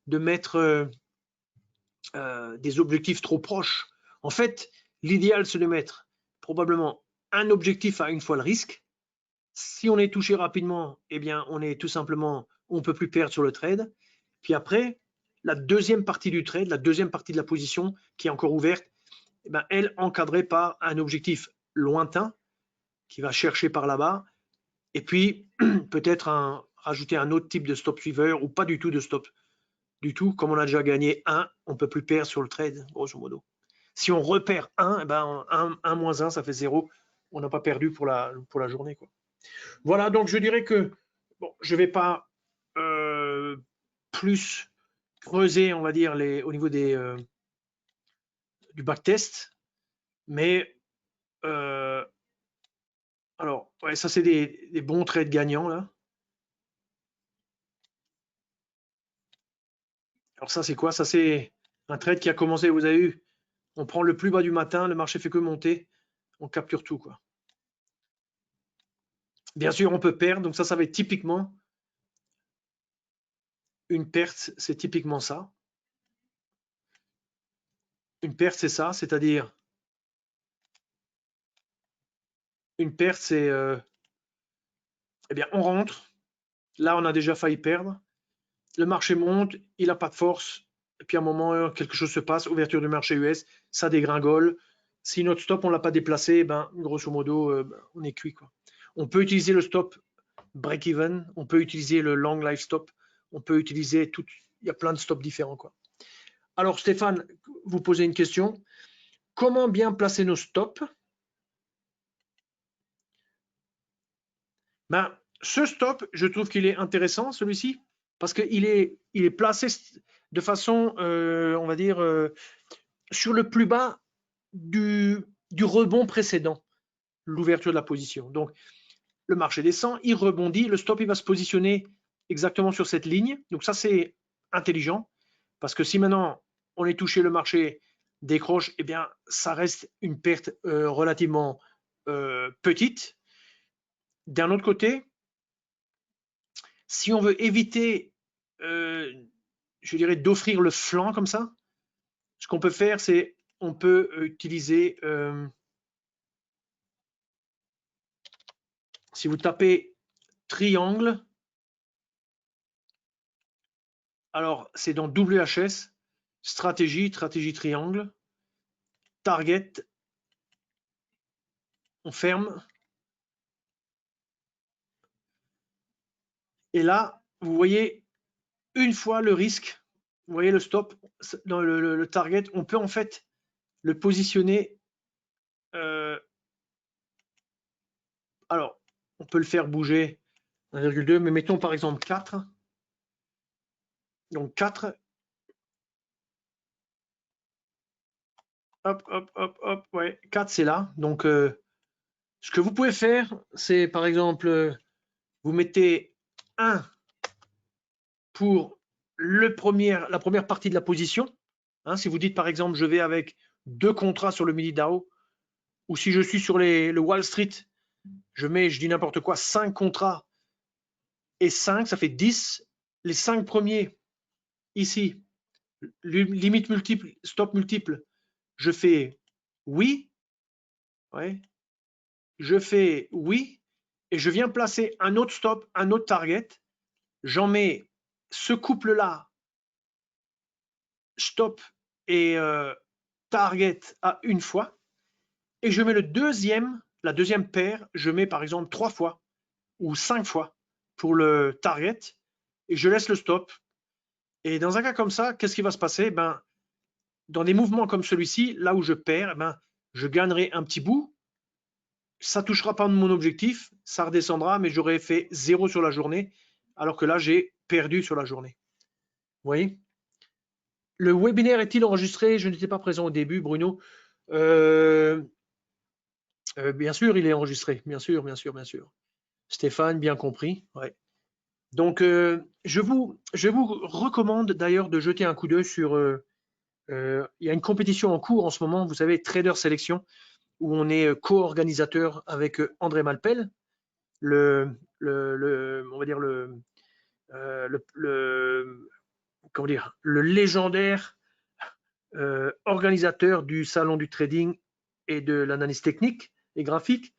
de mettre des objectifs trop proches. En fait, l'idéal, c'est de mettre probablement un objectif à 1 fois le risque. Si on est touché rapidement, eh bien, on ne peut plus perdre sur le trade. Puis après, la deuxième partie du trade, la deuxième partie de la position qui est encore ouverte, eh bien, elle encadrée par un objectif lointain qui va chercher par là-bas. Et puis, peut-être rajouter un autre type de stop suiveur ou pas du tout de stop du tout. Comme on a déjà gagné 1, on ne peut plus perdre sur le trade, grosso modo. Si on repère 1, eh ben 1 moins 1, ça fait 0. On n'a pas perdu pour la journée, quoi. Voilà, donc je dirais que bon, je ne vais pas plus creuser, on va dire, au niveau du backtest, mais alors, ouais, ça c'est des bons trades gagnants là. Alors ça c'est quoi? Ça c'est un trade qui a commencé, vous avez vu, on prend le plus bas du matin, le marché fait que monter, on capture tout, quoi. Bien sûr, on peut perdre, donc ça va être typiquement une perte, c'est typiquement ça. Une perte, c'est ça, c'est-à-dire une perte, c'est eh bien, on rentre, là on a déjà failli perdre, le marché monte, il n'a pas de force, et puis à un moment, quelque chose se passe, ouverture du marché US, ça dégringole. Si notre stop, on ne l'a pas déplacé, ben, grosso modo, on est cuit, quoi. On peut utiliser le stop break-even, on peut utiliser le long life stop, on peut utiliser tout, il y a plein de stops différents, quoi. Alors Stéphane, vous posez une question. Comment bien placer nos stops? Ben, ce stop, je trouve qu'il est intéressant, celui-ci, parce qu'il est placé de façon, on va dire, sur le plus bas du rebond précédent, l'ouverture de la position. Donc, le marché descend, il rebondit, le stop, il va se positionner exactement sur cette ligne. Donc, ça, c'est intelligent, parce que si maintenant on est touché, le marché décroche, eh bien, ça reste une perte relativement petite. D'un autre côté, si on veut éviter, je dirais, d'offrir le flanc comme ça, ce qu'on peut faire, c'est on peut utiliser si vous tapez triangle, alors c'est dans WHS, stratégie triangle, target, on ferme. Et là, vous voyez une fois le risque, vous voyez le stop, dans le target, on peut en fait le positionner. Alors, on peut le faire bouger 1,2, mais mettons par exemple 4. Donc 4. Hop, hop, hop, hop, ouais, 4 c'est là. Donc, ce que vous pouvez faire, c'est par exemple, vous mettez 1 pour la première partie de la position. Hein, si vous dites par exemple, je vais avec 2 contrats sur le mini Dow, ou si je suis sur le Wall Street, je dis n'importe quoi, 5 contrats et 5, ça fait 10. Les 5 premiers, ici, limite multiple, stop multiple, je fais oui, ouais, je fais oui, et je viens placer un autre stop, un autre target, j'en mets ce couple-là, stop et target à une fois, et je mets la deuxième paire, je mets par exemple 3 fois ou 5 fois pour le target, et je laisse le stop. Et dans un cas comme ça, qu'est-ce qui va se passer? Ben, dans des mouvements comme celui-ci, là où je perds, ben, je gagnerai un petit bout. Ça ne touchera pas mon objectif, ça redescendra, mais j'aurai fait 0 sur la journée, alors que là, j'ai perdu sur la journée. Vous voyez? Le webinaire est-il enregistré? Je n'étais pas présent au début, Bruno. Bien sûr, il est enregistré. Bien sûr, bien sûr, bien sûr. Stéphane, bien compris. Ouais. Donc, je vous recommande d'ailleurs de jeter un coup d'œil sur... il y a une compétition en cours en ce moment, vous savez, Trader Sélection, où on est co-organisateur avec André Malpel, on va dire comment dire, le légendaire organisateur du salon du trading et de l'analyse technique et graphique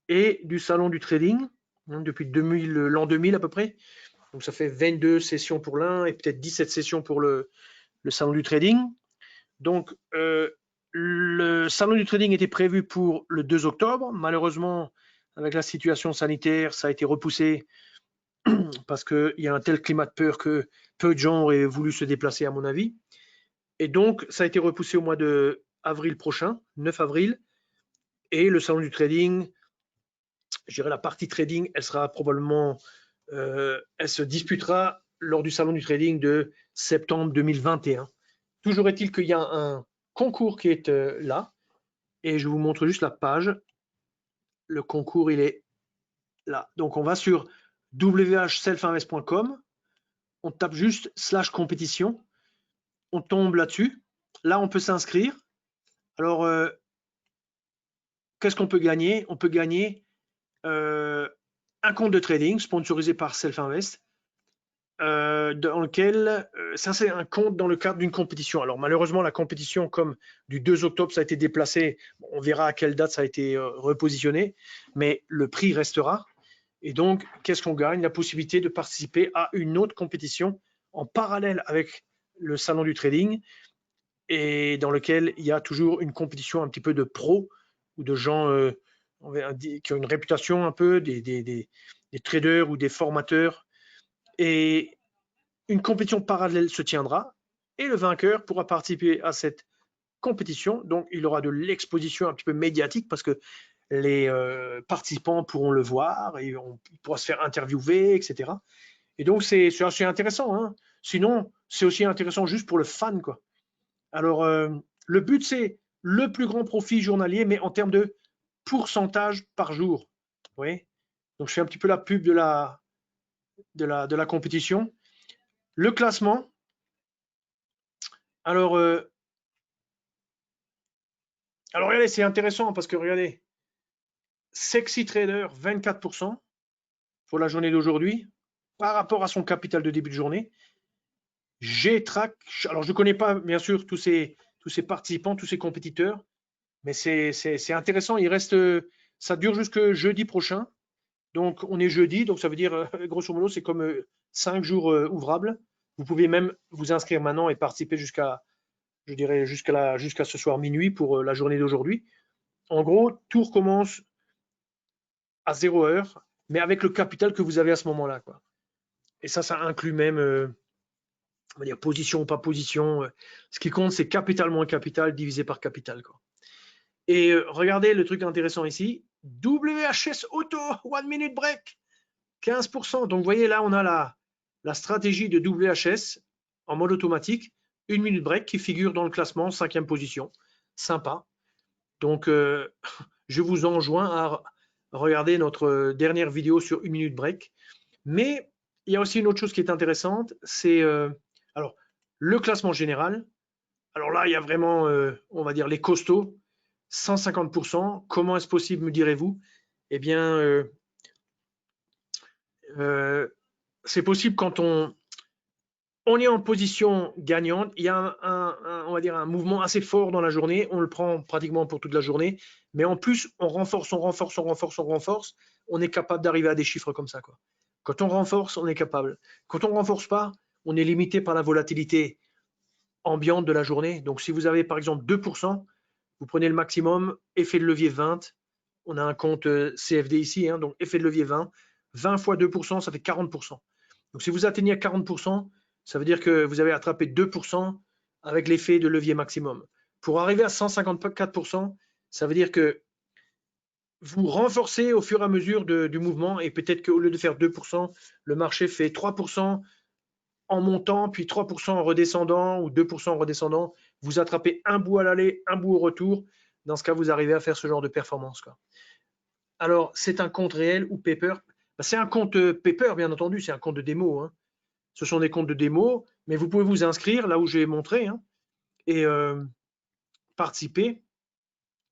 et du salon du trading depuis l'an 2000 à peu près. Donc ça fait 22 sessions pour l'un et peut-être 17 sessions pour le salon du trading. Donc le salon du trading était prévu pour le 2 octobre. Malheureusement, avec la situation sanitaire, ça a été repoussé parce qu'il y a un tel climat de peur que peu de gens auraient voulu se déplacer, à mon avis. Et donc, ça a été repoussé au mois de avril prochain, 9 avril. Et le salon du trading, je dirais la partie trading, elle sera probablement, elle se disputera lors du salon du trading de septembre 2021. Toujours est-il qu'il y a un concours qui est là. Et je vous montre juste la page. Le concours, il est là. Donc, on va sur whselfinvest.com. On tape juste /compétition. On tombe là-dessus. Là, on peut s'inscrire. Alors, qu'est-ce qu'on peut gagner? On peut gagner un compte de trading sponsorisé par Self-Invest, dans lequel, ça c'est un compte dans le cadre d'une compétition. Alors malheureusement, la compétition, comme du 2 octobre, ça a été déplacé. On verra à quelle date ça a été repositionné, mais le prix restera. Et donc, qu'est-ce qu'on gagne? La possibilité de participer à une autre compétition en parallèle avec le salon du trading, et dans lequel il y a toujours une compétition un petit peu de pros ou de gens qui ont une réputation un peu, des traders ou des formateurs. Et une compétition parallèle se tiendra et le vainqueur pourra participer à cette compétition. Donc, il aura de l'exposition un petit peu médiatique parce que les participants pourront le voir et on pourra se faire interviewer, etc. Et donc, c'est assez intéressant. Hein. Sinon, c'est aussi intéressant juste pour le fan, quoi. Alors, le but, c'est le plus grand profit journalier, mais en termes de pourcentage par jour. Oui. Donc, je fais un petit peu la pub de la compétition. Le classement. Alors, regardez, c'est intéressant parce que regardez, Sexy Trader, 24% pour la journée d'aujourd'hui par rapport à son capital de début de journée. G-Track, alors je ne connais pas bien sûr tous ces participants, tous ces compétiteurs, mais c'est intéressant. Ça dure jusque jeudi prochain. Donc, on est jeudi, donc ça veut dire, grosso modo, c'est comme 5 jours ouvrables. Vous pouvez même vous inscrire maintenant et participer jusqu'à, je dirais, jusqu'à ce soir minuit pour la journée d'aujourd'hui. En gros, tout recommence à 0 heure, mais avec le capital que vous avez à ce moment-là, quoi. Et ça inclut même, on va dire, position ou pas position. Ce qui compte, c'est capital moins capital divisé par capital, quoi. Et regardez le truc intéressant ici. WHS Auto, One Minute Break, 15%. Donc, vous voyez, là, on a la stratégie de WHS en mode automatique, 1 minute break qui figure dans le classement, 5e position. Sympa. Donc, je vous enjoins à regarder notre dernière vidéo sur 1 minute break. Mais il y a aussi une autre chose qui est intéressante, c'est alors le classement général. Alors là, il y a vraiment, on va dire, les costauds, 150%. Comment est-ce possible, me direz-vous? Eh bien, c'est possible quand on est en position gagnante, il y a on va dire un mouvement assez fort dans la journée, on le prend pratiquement pour toute la journée, mais en plus, on renforce, on est capable d'arriver à des chiffres comme ça, quoi. Quand on renforce, on est capable. Quand on ne renforce pas, on est limité par la volatilité ambiante de la journée. Donc, si vous avez par exemple 2%, vous prenez le maximum, effet de levier 20, on a un compte CFD ici, hein, donc effet de levier 20, 20 fois 2%, ça fait 40%. Donc, si vous atteignez à 40%, ça veut dire que vous avez attrapé 2% avec l'effet de levier maximum. Pour arriver à 154%, ça veut dire que vous renforcez au fur et à mesure du mouvement et peut-être qu'au lieu de faire 2%, le marché fait 3% en montant, puis 3% en redescendant ou 2% en redescendant. Vous attrapez un bout à l'aller, un bout au retour. Dans ce cas, vous arrivez à faire ce genre de performance, quoi. Alors, c'est un compte réel ou paper? C'est un compte paper, bien entendu, c'est un compte de démo, hein. Ce sont des comptes de démo, mais vous pouvez vous inscrire là où j'ai montré, hein, et participer.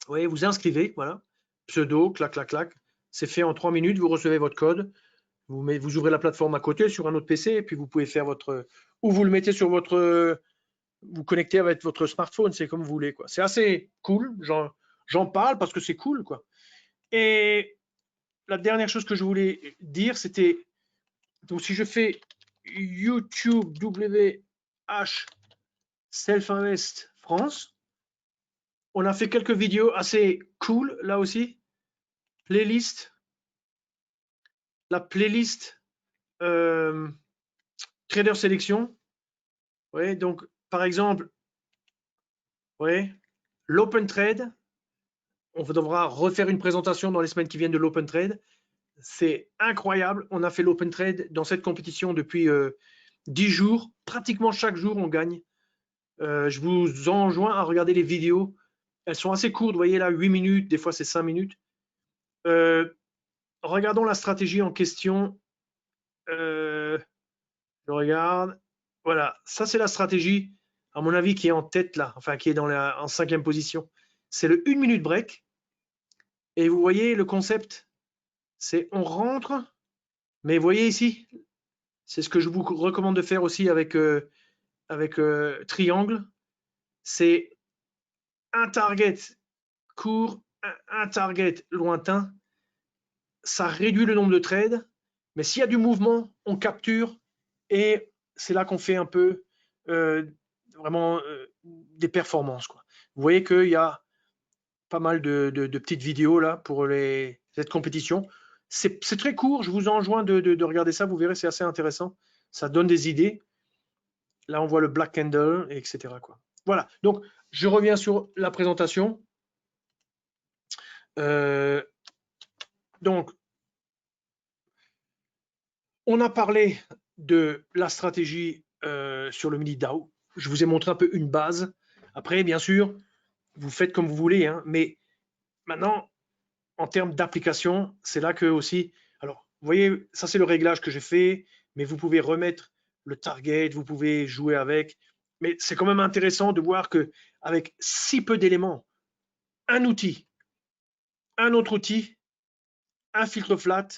Vous voyez, vous inscrivez, voilà, pseudo, clac, clac, clac. C'est fait en 3 minutes, vous recevez votre code, vous ouvrez la plateforme à côté sur un autre PC, et puis vous pouvez faire votre, ou vous le mettez sur votre, vous connectez avec votre smartphone, c'est comme vous voulez, quoi. C'est assez cool, j'en parle parce que c'est cool, quoi. Et la dernière chose que je voulais dire, c'était, donc si je fais YouTube WH Self Invest France, on a fait quelques vidéos assez cool là aussi. Playlist, la playlist Trader Sélection. Ouais, donc par exemple, ouais, l'Open Trade. On devra refaire une présentation dans les semaines qui viennent de l'Open Trade. C'est incroyable. On a fait l'Open Trade dans cette compétition depuis 10 jours. Pratiquement chaque jour, on gagne. Je vous enjoins à regarder les vidéos. Elles sont assez courtes. Vous voyez là, 8 minutes, des fois c'est 5 minutes. Regardons la stratégie en question. Je regarde. Voilà, ça c'est la stratégie, à mon avis, qui est en tête là, enfin qui est en 5e position. C'est le 1 minute break. Et vous voyez le concept, c'est on rentre, mais vous voyez ici, c'est ce que je vous recommande de faire aussi avec, Triangle, c'est un target court, un target lointain, ça réduit le nombre de trades, mais s'il y a du mouvement, on capture et c'est là qu'on fait un peu vraiment des performances, quoi. Vous voyez qu'il y a pas mal de petites vidéos là pour cette compétition. C'est très court, je vous enjoins de regarder ça, vous verrez, c'est assez intéressant. Ça donne des idées. Là, on voit le black candle, etc., quoi. Voilà, donc je reviens sur la présentation. Donc, on a parlé de la stratégie sur le mini DAO. Je vous ai montré un peu une base. Après, bien sûr, vous faites comme vous voulez, hein, mais maintenant, en termes d'application, c'est là que aussi. Alors, vous voyez, ça c'est le réglage que j'ai fait, mais vous pouvez remettre le target, vous pouvez jouer avec. Mais c'est quand même intéressant de voir que avec si peu d'éléments, un outil, un autre outil, un filtre flat,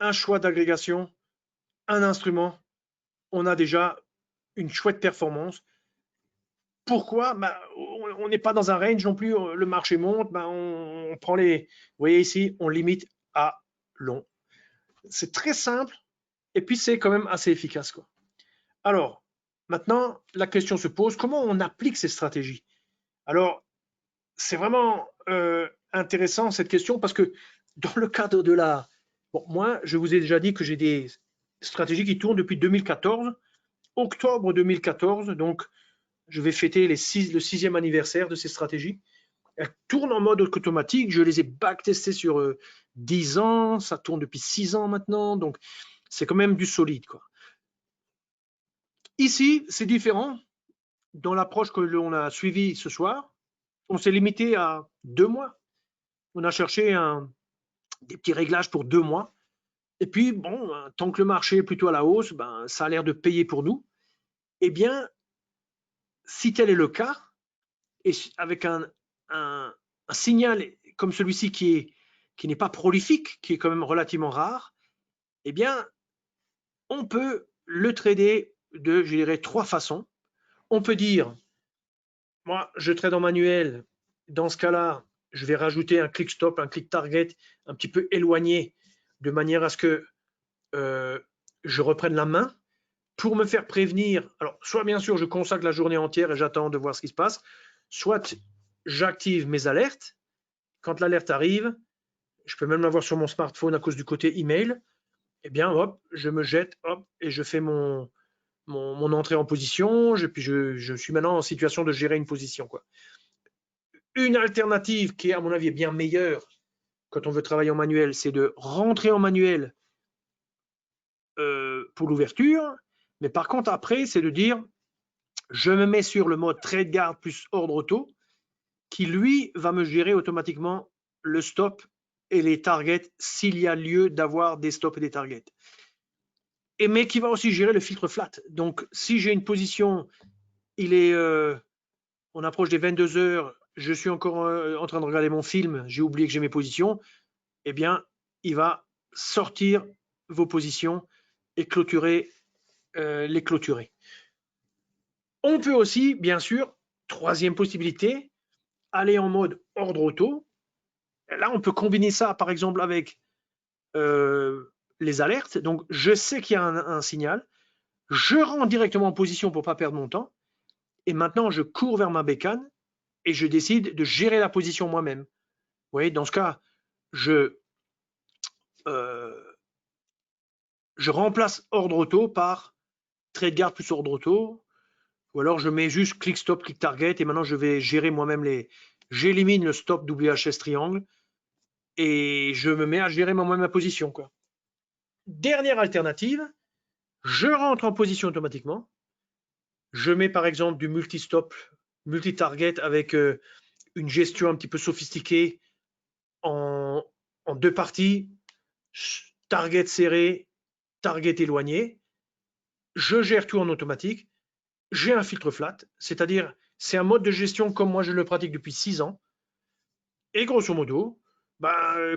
un choix d'agrégation, un instrument, on a déjà une chouette performance. Pourquoi? On n'est pas dans un range non plus, le marché monte, on prend les. Vous voyez ici, on limite à long. C'est très simple et puis c'est quand même assez efficace, quoi. Alors, maintenant, la question se pose, comment on applique ces stratégies? Alors, c'est vraiment intéressant cette question parce que dans le cadre de la... Bon, moi, je vous ai déjà dit que j'ai des stratégies qui tournent depuis 2014, octobre 2014, donc je vais fêter le 6e anniversaire de ces stratégies. Elles tournent en mode automatique, je les ai backtestées sur 10 ans, ça tourne depuis 6 ans maintenant, donc c'est quand même du solide, quoi. Ici, c'est différent. Dans l'approche que l'on a suivie ce soir, on s'est limité à 2 mois. On a cherché des petits réglages pour 2 mois. Et puis, bon, tant que le marché est plutôt à la hausse, ben, ça a l'air de payer pour nous. Eh bien, si tel est le cas, et avec un signal comme celui-ci qui n'est pas prolifique, qui est quand même relativement rare, eh bien, on peut le trader de, je dirais, 3 façons. On peut dire, moi, je trade en manuel. Dans ce cas-là, je vais rajouter un click stop, un click target un petit peu éloigné, de manière à ce que je reprenne la main pour me faire prévenir. Alors, soit bien sûr, je consacre la journée entière et j'attends de voir ce qui se passe, soit j'active mes alertes. Quand l'alerte arrive, je peux même l'avoir sur mon smartphone à cause du côté email. Eh bien, hop, je me jette, hop, et je fais mon entrée en position. Puis je suis maintenant en situation de gérer une position, quoi. Une alternative qui, à mon avis, est bien meilleure quand on veut travailler en manuel, c'est de rentrer en manuel pour l'ouverture. Mais par contre, après, c'est de dire, je me mets sur le mode trade guard plus ordre auto, qui lui va me gérer automatiquement le stop et les targets s'il y a lieu d'avoir des stops et des targets. Mais qui va aussi gérer le filtre flat. Donc, si j'ai une position, on approche des 22 heures, je suis encore en train de regarder mon film, j'ai oublié que j'ai mes positions, eh bien, il va sortir vos positions et les clôturer. On peut aussi, bien sûr, troisième possibilité, aller en mode ordre auto. Là, on peut combiner ça, par exemple, avec les alertes. Donc, je sais qu'il y a un signal. Je rentre directement en position pour ne pas perdre mon temps. Et maintenant, je cours vers ma bécane et je décide de gérer la position moi-même. Vous voyez, dans ce cas, je remplace ordre auto par trade guard plus ordre auto. Ou alors, je mets juste click stop, click target. Et maintenant, je vais gérer moi-même j'élimine le stop WHS triangle et je me mets à gérer moi-même ma position, quoi. Dernière alternative, je rentre en position automatiquement. Je mets par exemple du multi-stop, multi-target avec une gestion un petit peu sophistiquée en 2 parties, target serré, target éloigné. Je gère tout en automatique. J'ai un filtre flat, c'est-à-dire c'est un mode de gestion comme moi je le pratique depuis 6 ans. Et grosso modo,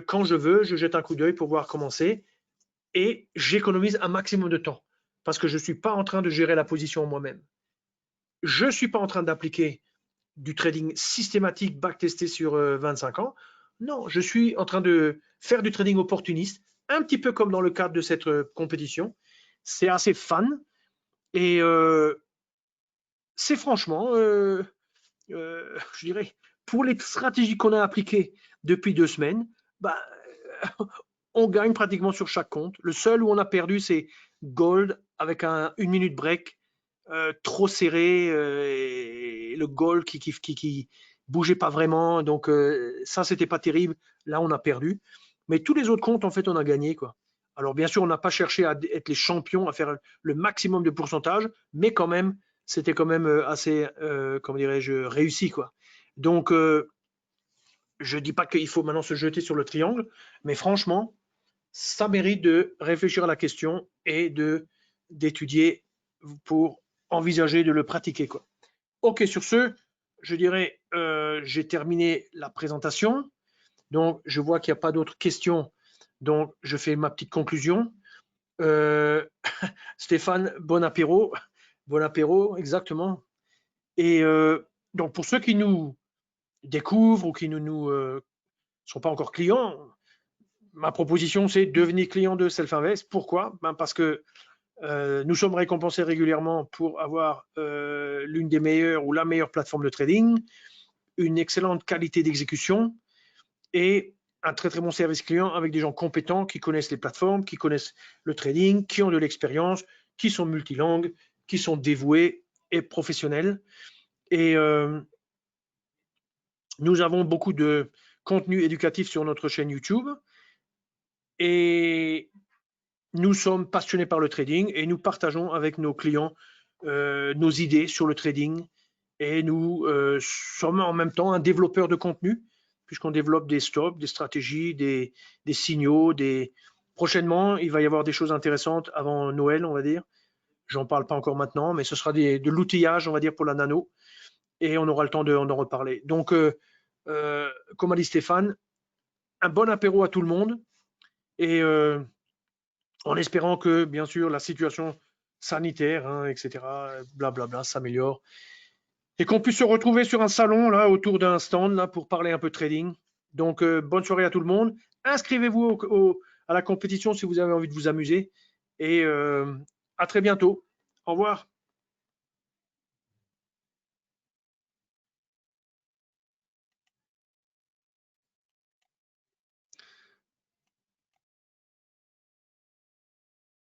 quand je veux, je jette un coup d'œil pour voir comment c'est et j'économise un maximum de temps parce que je ne suis pas en train de gérer la position moi-même. Je ne suis pas en train d'appliquer du trading systématique backtesté sur 25 ans. Non, je suis en train de faire du trading opportuniste, un petit peu comme dans le cadre de cette compétition. C'est assez fun et c'est franchement, je dirais, pour les stratégies qu'on a appliquées depuis 2 semaines, on gagne pratiquement sur chaque compte. Le seul où on a perdu, c'est Gold avec un 1 minute break trop serré et le Gold qui bougeait pas vraiment. Donc ça, c'était pas terrible. Là, on a perdu. Mais tous les autres comptes, en fait, on a gagné, quoi. Alors bien sûr, on n'a pas cherché à être les champions, à faire le maximum de pourcentage, mais quand même, c'était quand même assez, comment dirais-je, réussi, quoi. Donc, je dis pas qu'il faut maintenant se jeter sur le triangle, mais franchement, ça mérite de réfléchir à la question et d'étudier pour envisager de le pratiquer, quoi. Ok, sur ce, je dirais, j'ai terminé la présentation. Donc, je vois qu'il n'y a pas d'autres questions. Donc, je fais ma petite conclusion. Stéphane, bon apéro. Bon apéro, exactement. Et donc, pour ceux qui nous découvrent ou qui ne sont pas encore clients, ma proposition, c'est devenir client de Self-Invest. Pourquoi? Parce que nous sommes récompensés régulièrement pour avoir l'une des meilleures ou la meilleure plateforme de trading, une excellente qualité d'exécution et un très très bon service client avec des gens compétents qui connaissent les plateformes, qui connaissent le trading, qui ont de l'expérience, qui sont multilangues, qui sont dévoués et professionnels. Et nous avons beaucoup de contenu éducatif sur notre chaîne YouTube. Et nous sommes passionnés par le trading et nous partageons avec nos clients nos idées sur le trading. Et nous sommes en même temps un développeur de contenu, puisqu'on développe des stops, des stratégies, des signaux. Prochainement, il va y avoir des choses intéressantes avant Noël, on va dire. J'en parle pas encore maintenant, mais ce sera de l'outillage, on va dire, pour la nano. Et on aura le temps d'en reparler. Donc, comme a dit Stéphane, un bon apéro à tout le monde. Et en espérant que, bien sûr, la situation sanitaire, hein, etc., blablabla, s'améliore. Et qu'on puisse se retrouver sur un salon, là, autour d'un stand, là, pour parler un peu trading. Donc, bonne soirée à tout le monde. Inscrivez-vous à la compétition si vous avez envie de vous amuser. Et à très bientôt. Au revoir.